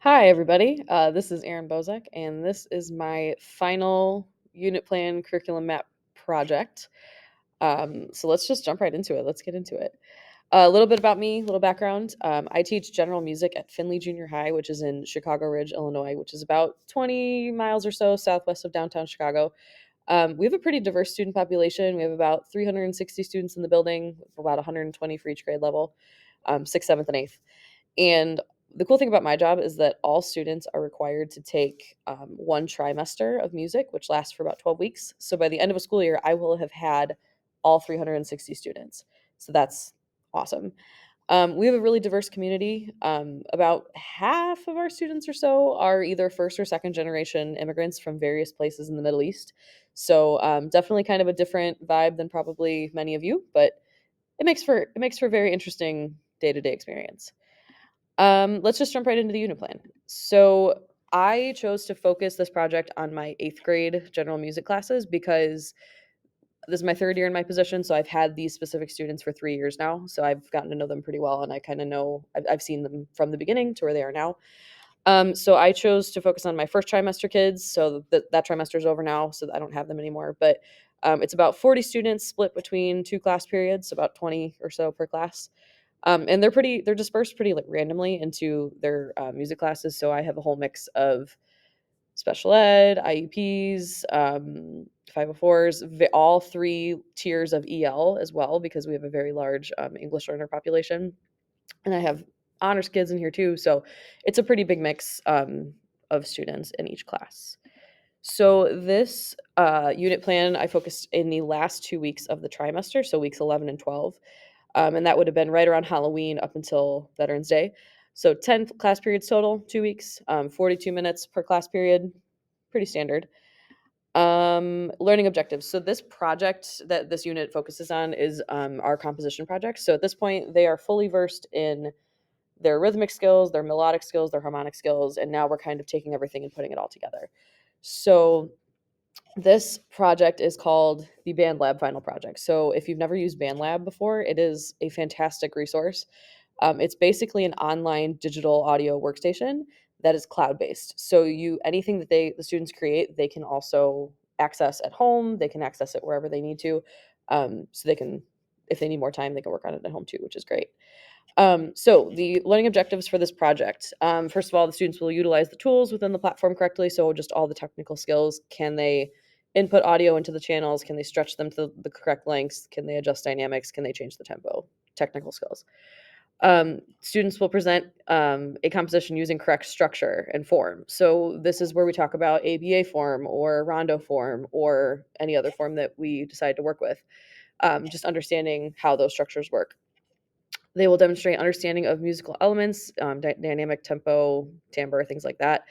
Hi, everybody. This is Erin Bozek, and this is my final unit plan curriculum map project. So let's just jump right into it. Let's get into it. A little bit about me, a little background. I teach general music at Findlay Junior High, which is in Chicago Ridge, Illinois, which is about 20 miles or so southwest of downtown Chicago. We have a pretty diverse student population. We have about 360 students in the building, about 120 for each grade level, sixth, seventh, and eighth. And the cool thing about my job is that all students are required to take one trimester of music, which lasts for about 12 weeks. So by the end of a school year, I will have had all 360 students. So that's awesome. We have a really diverse community. About half of our students or so are either first or second generation immigrants from various places in the Middle East. So definitely kind of a different vibe than probably many of you, but it makes for a very interesting day to day experience. Let's just jump right into the unit plan. So I chose to focus this project on my eighth grade general music classes because this is my third year in my position. So I've had these specific students for 3 years now. So I've gotten to know them pretty well, and I kind of know I've seen them from the beginning to where they are now. So I chose to focus on my first trimester kids. So that trimester is over now, so I don't have them anymore. But it's about 40 students split between two class periods, so about 20 or so per class. And they're dispersed pretty like randomly into their music classes. So I have a whole mix of special ed, IEPs, 504s, all three tiers of EL as well, because we have a very large English learner population. And I have honors kids in here too. So it's a pretty big mix of students in each class. So this unit plan, I focused in the last 2 weeks of the trimester, so weeks 11 and 12. And that would have been right around Halloween up until Veterans Day. So 10 class periods total, 2 weeks, 42 minutes per class period, pretty standard. Learning objectives. So this project that this unit focuses on is our composition project. So at this point, they are fully versed in their rhythmic skills, their melodic skills, their harmonic skills, and now we're kind of taking everything and putting it all together. So this project is called the BandLab Final Project. So if you've never used BandLab before, it is a fantastic resource. It's basically an online digital audio workstation that is cloud based. So anything that the students create, they can also access at home. They can access it wherever they need to. So they can, if they need more time, they can work on it at home too, which is great. So the learning objectives for this project. First of all, the students will utilize the tools within the platform correctly. So just all the technical skills. Can they input audio into the channels? Can they stretch them to the correct lengths? Can they adjust dynamics? Can they change the tempo? Technical skills. Students will present a composition using correct structure and form. So this is where we talk about ABA form or rondo form or any other form that we decide to work with. Just understanding how those structures work. They will demonstrate understanding of musical elements, dynamic, tempo, timbre, things like that.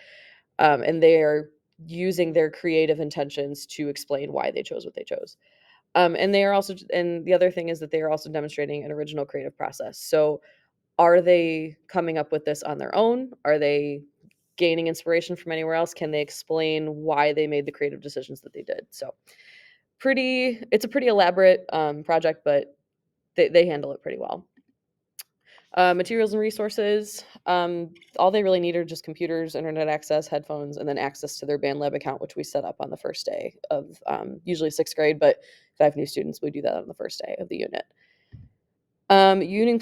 And they are using their creative intentions to explain why they chose what they chose. And the other thing is that they are also demonstrating an original creative process. So, are they coming up with this on their own? Are they gaining inspiration from anywhere else? Can they explain why they made the creative decisions that they did? So, it's a pretty elaborate project, but they handle it pretty well. Materials and resources. All they really need are just computers, internet access, headphones, and then access to their BandLab account, which we set up on the first day of usually sixth grade. But if I have new students, we do that on the first day of the unit. Unit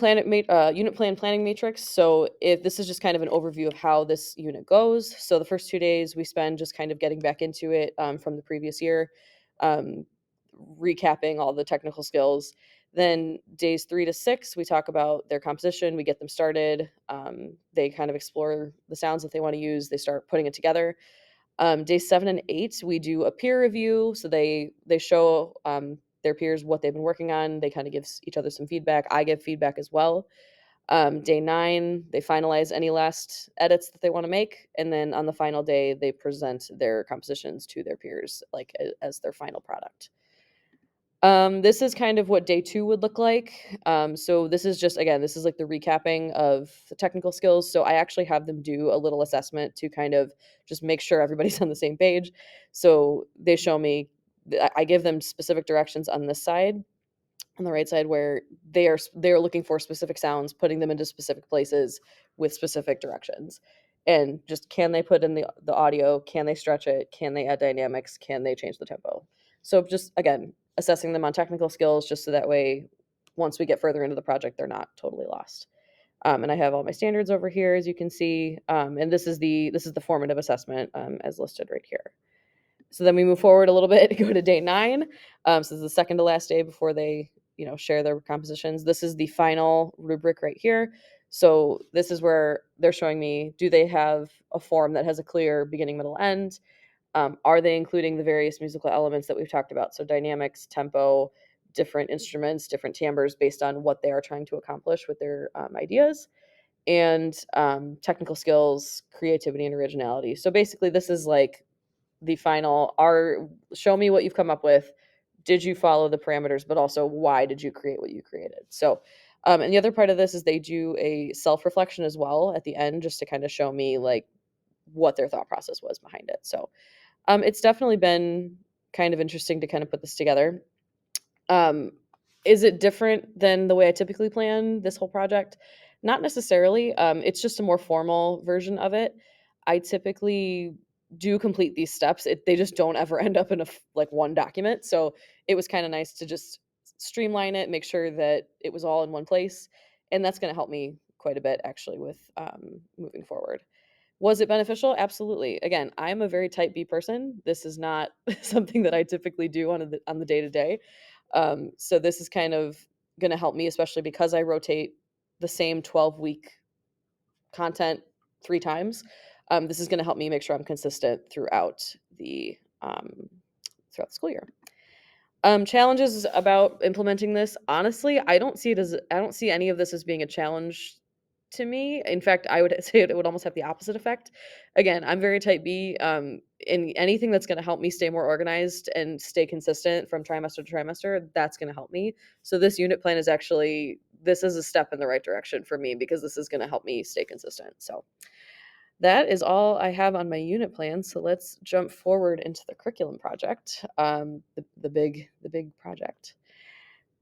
plan planning matrix. So if this is just kind of an overview of how this unit goes. So the first 2 days we spend just kind of getting back into it from the previous year, um, recapping all the technical skills. Then days 3 to 6, we talk about their composition. We get them started. They kind of explore the sounds that they want to use. They start putting it together. Days 7 and 8, we do a peer review. So they show their peers what they've been working on. They kind of give each other some feedback. I give feedback as well. Day 9, they finalize any last edits that they want to make, and then on the final day, they present their compositions to their peers, like as their final product. This is kind of what day 2 would look like. So this is just, again, this is like the recapping of the technical skills. So I actually have them do a little assessment to kind of just make sure everybody's on the same page. So they show me, I give them specific directions on this side, on the right side, where they're looking for specific sounds, putting them into specific places with specific directions. and just can they put in the audio, can they stretch it, can they add dynamics, can they change the tempo. So just again assessing them on technical skills, just so that way once we get further into the project they're not totally lost. And I have all my standards over here, as you can see, and this is the formative assessment, as listed right here. So then we move forward a little bit, go to day 9. So this is the second to last day before they, share their compositions. This is the final rubric right here. So this is where they're showing me, do they have a form that has a clear beginning, middle, end? Are they including the various musical elements that we've talked about? So dynamics, tempo, different instruments, different timbres based on what they are trying to accomplish with their ideas, and technical skills, creativity, and originality. So basically, this is like the final show me what you've come up with. Did you follow the parameters, but also why did you create what you created? So and the other part of this is they do a self-reflection as well at the end, just to kind of show me like what their thought process was behind it. So it's definitely been kind of interesting to kind of put this together. um, is it different than the way I typically plan this whole project? Not necessarily. It's just a more formal version of it. I typically do complete these steps. They just don't ever end up in like one document. So it was kind of nice to just streamline it, make sure that it was all in one place, and that's going to help me quite a bit actually with moving forward. Was it beneficial? Absolutely. Again, I'm a very type B person. This is not something that I typically do on the day to day. So this is kind of going to help me, especially because I rotate the same 12-week content 3 times. This is going to help me make sure I'm consistent throughout the school year. Challenges about implementing this. Honestly, I don't see any of this as being a challenge to me. In fact, I would say it would almost have the opposite effect. Again, I'm very type B. In anything that's going to help me stay more organized and stay consistent from trimester to trimester, that's going to help me. So this unit plan this is a step in the right direction for me, because this is going to help me stay consistent. So that is all I have on my unit plan. So let's jump forward into the curriculum project, the big project.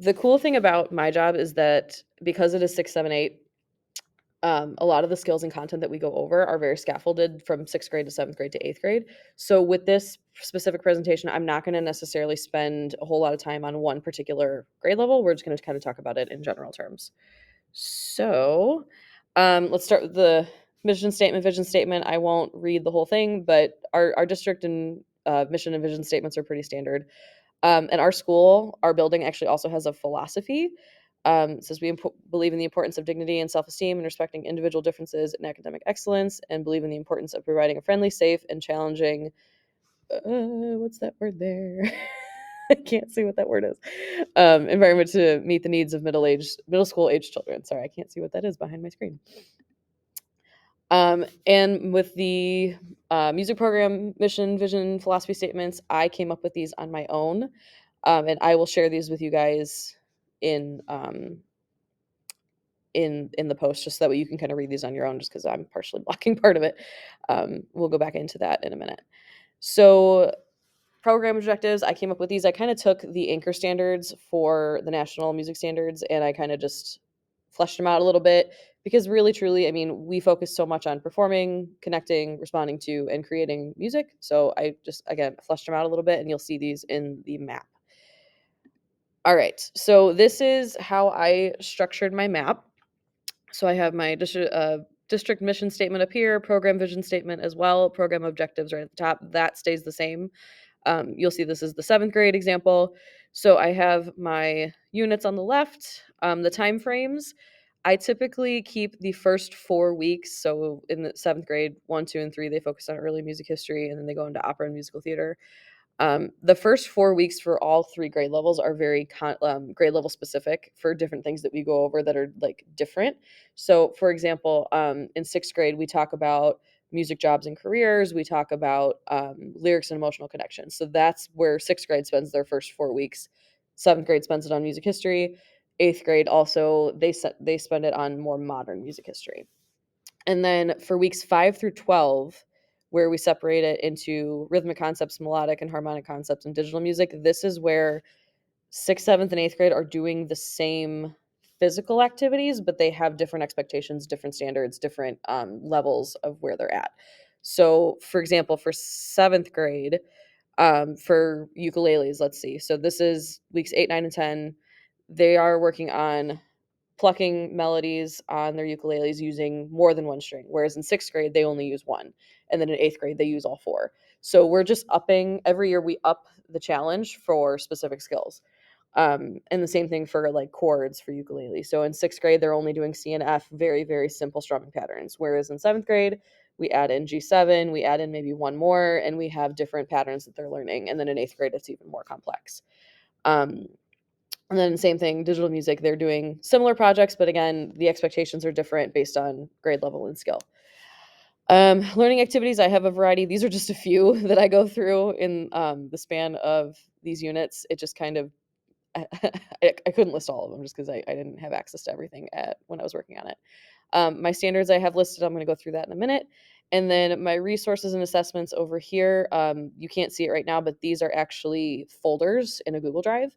The cool thing about my job is that because it is 6, 7, 8, a lot of the skills and content that we go over are very scaffolded from 6th grade to 7th grade to 8th grade. So with this specific presentation, I'm not going to necessarily spend a whole lot of time on one particular grade level. We're just going to kind of talk about it in general terms. So let's start with the mission statement, vision statement. I won't read the whole thing, but our district and mission and vision statements are pretty standard. And our building actually also has a philosophy. It says we believe in the importance of dignity and self-esteem and respecting individual differences and academic excellence, and believe in the importance of providing a friendly, safe, and challenging, what's that word there? I can't see what that word is. Environment to meet the needs of middle school age children. Sorry, I can't see what that is behind my screen. And with the music program mission, vision, philosophy statements, I came up with these on my own, and I will share these with you guys in in the post, just so that way you can kind of read these on your own, just because I'm partially blocking part of it. We'll go back into that in a minute. So program objectives, I came up with these. I kind of took the anchor standards for the national music standards, and I kind of just fleshed them out a little bit, because really truly, I mean, we focus so much on performing, connecting, responding to, and creating music. So I just, again, fleshed them out a little bit, and you'll see these in the map. All right, so this is how I structured my map. So I have my district mission statement up here, program vision statement as well, program objectives right at the top. That stays the same. You'll see this is the 7th grade example. So I have my units on the left, the time frames. I typically keep the first 4 weeks. So in the 7th grade, 1, 2, and 3, they focus on early music history, and then they go into opera and musical theater. The first 4 weeks for all 3 grade levels are very grade level specific for different things that we go over that are like different. So, for example, in 6th grade, we talk about music, jobs, and careers. We talk about lyrics and emotional connections. So that's where 6th grade spends their first 4 weeks. 7th grade spends it on music history. 8th grade also they spend it on more modern music history. And then for weeks 5 through 12, where we separate it into rhythmic concepts, melodic and harmonic concepts, and digital music, this is where 6th, 7th, and 8th grade are doing the same physical activities, but they have different expectations, different standards, different levels of where they're at. So, for example, for seventh grade, for ukuleles, let's see. So this is weeks 8, 9, and 10. They are working on plucking melodies on their ukuleles using more than one string, whereas in sixth grade they only use one, and then in eighth grade they use all four. So we're just upping every year. We up the challenge for specific skills. And the same thing for like chords for ukulele. So in sixth grade they're only doing C and F, very very simple strumming patterns, whereas in seventh grade we add in G7, we add in maybe one more, and we have different patterns that they're learning. And then in eighth grade it's even more complex. Um, and then same thing, digital music, they're doing similar projects, but again, the expectations are different based on grade level and skill. Learning activities, I have a variety. These are just a few that I go through in the span of these units. It just kind of, I couldn't list all of them just because I didn't have access to everything when I was working on it. My standards I have listed, I'm going to go through that in a minute. And then my resources and assessments over here, you can't see it right now, but these are actually folders in a Google Drive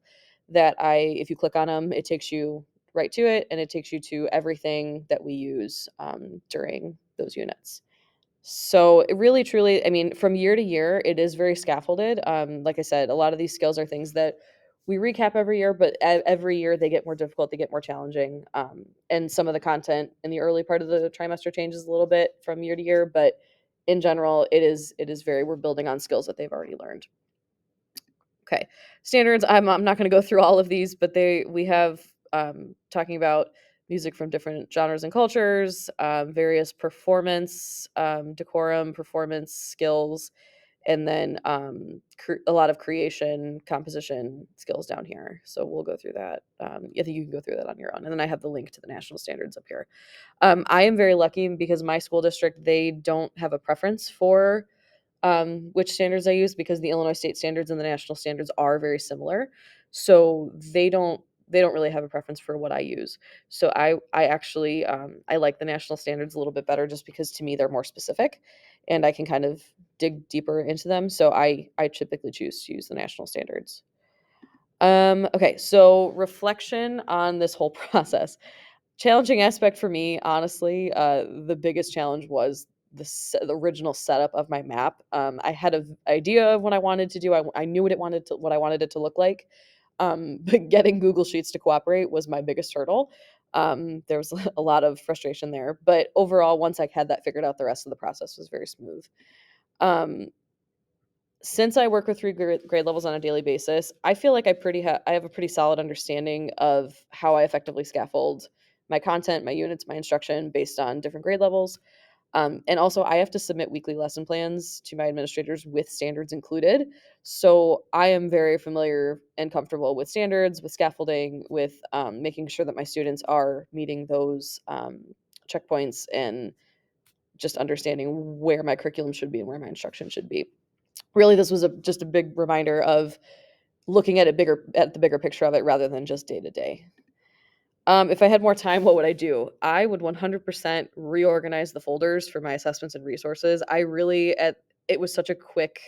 that if you click on them, it takes you right to it, and it takes you to everything that we use during those units. So it really, truly, I mean, from year to year, it is very scaffolded. Like I said, a lot of these skills are things that we recap every year, but every year they get more difficult, they get more challenging. And some of the content in the early part of the trimester changes a little bit from year to year, but in general, it is very, we're building on skills that they've already learned. Okay, standards. I'm not going to go through all of these, but we have talking about music from different genres and cultures, various performance, decorum, performance skills, and then a lot of creation, composition skills down here. So we'll go through that. I think you can go through that on your own. And then I have the link to the national standards up here. I am very lucky because my school district, they don't have a preference for which standards I use, because the Illinois state standards and the national standards are very similar. So they don't really have a preference for what I use. So I actually I like the national standards a little bit better, just because to me they're more specific and I can kind of dig deeper into them. So I typically choose to use the national standards. Okay, so reflection on this whole process. Challenging aspect for me, honestly, the biggest challenge was the original setup of my map. I had an idea of what I wanted to do. I knew what I wanted it to look like. But getting Google Sheets to cooperate was my biggest hurdle. There was a lot of frustration there, but overall, once I had that figured out, the rest of the process was very smooth. Um, since I work with three grade levels on a daily basis, I feel like I have a pretty solid understanding of how I effectively scaffold my content, my units, my instruction based on different grade levels. And also, I have to submit weekly lesson plans to my administrators with standards included. So I am very familiar and comfortable with standards, with scaffolding, with making sure that my students are meeting those checkpoints, and just understanding where my curriculum should be and where my instruction should be. Really, this was just a big reminder of looking at the bigger picture of it rather than just day to day. If I had more time, what would I do? I would 100% reorganize the folders for my assessments and resources. It was such a quick,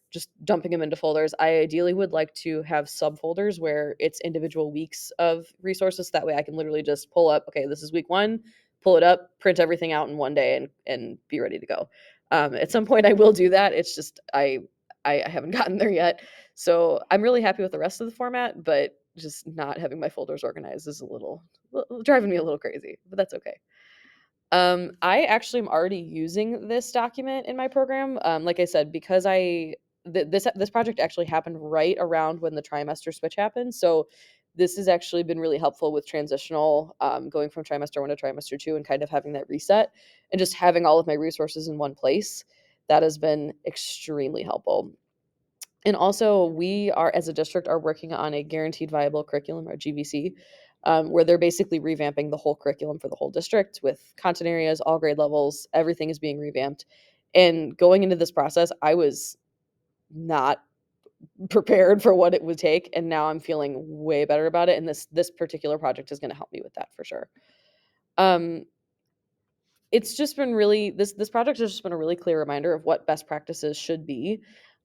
just dumping them into folders. I ideally would like to have subfolders where it's individual weeks of resources. That way I can literally just pull up, okay, this is week one, pull it up, print everything out in one day, and be ready to go. At some point I will do that. It's just, I haven't gotten there yet. So I'm really happy with the rest of the format, but just not having my folders organized is a little driving me a little crazy, but that's okay. I actually am already using this document in my program. Like I said, because this project actually happened right around when the trimester switch happened. So this has actually been really helpful with transitional, going from trimester one to trimester two, and kind of having that reset and just having all of my resources in one place. That has been extremely helpful. And also, we are, as a district, are working on a guaranteed viable curriculum, or GVC, where they're basically revamping the whole curriculum for the whole district with content areas, all grade levels. Everything is being revamped. And going into this process, I was not prepared for what it would take, and now I'm feeling way better about it. And this particular project is going to help me with that for sure. Um, it's just been really this project has just been a really clear reminder of what best practices should be,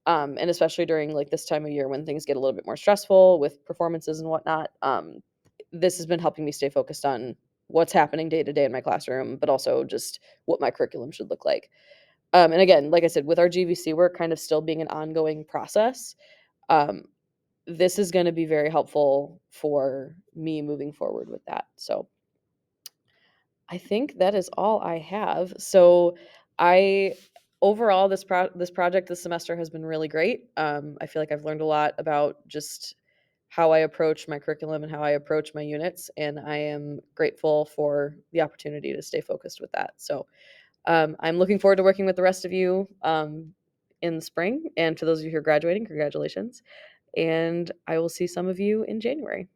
and especially during like this time of year when things get a little bit more stressful with performances and whatnot. this has been helping me stay focused on what's happening day to day in my classroom, but also just what my curriculum should look like. And again, like I said, with our GVC work kind of still being an ongoing process, um, this is going to be very helpful for me moving forward with that. So I think that is all I have. So I overall this project this semester has been really great. I feel like I've learned a lot about just how I approach my curriculum and how I approach my units, and I am grateful for the opportunity to stay focused with that. So I'm looking forward to working with the rest of you in the spring, and to those of you who are graduating, congratulations. And I will see some of you in January.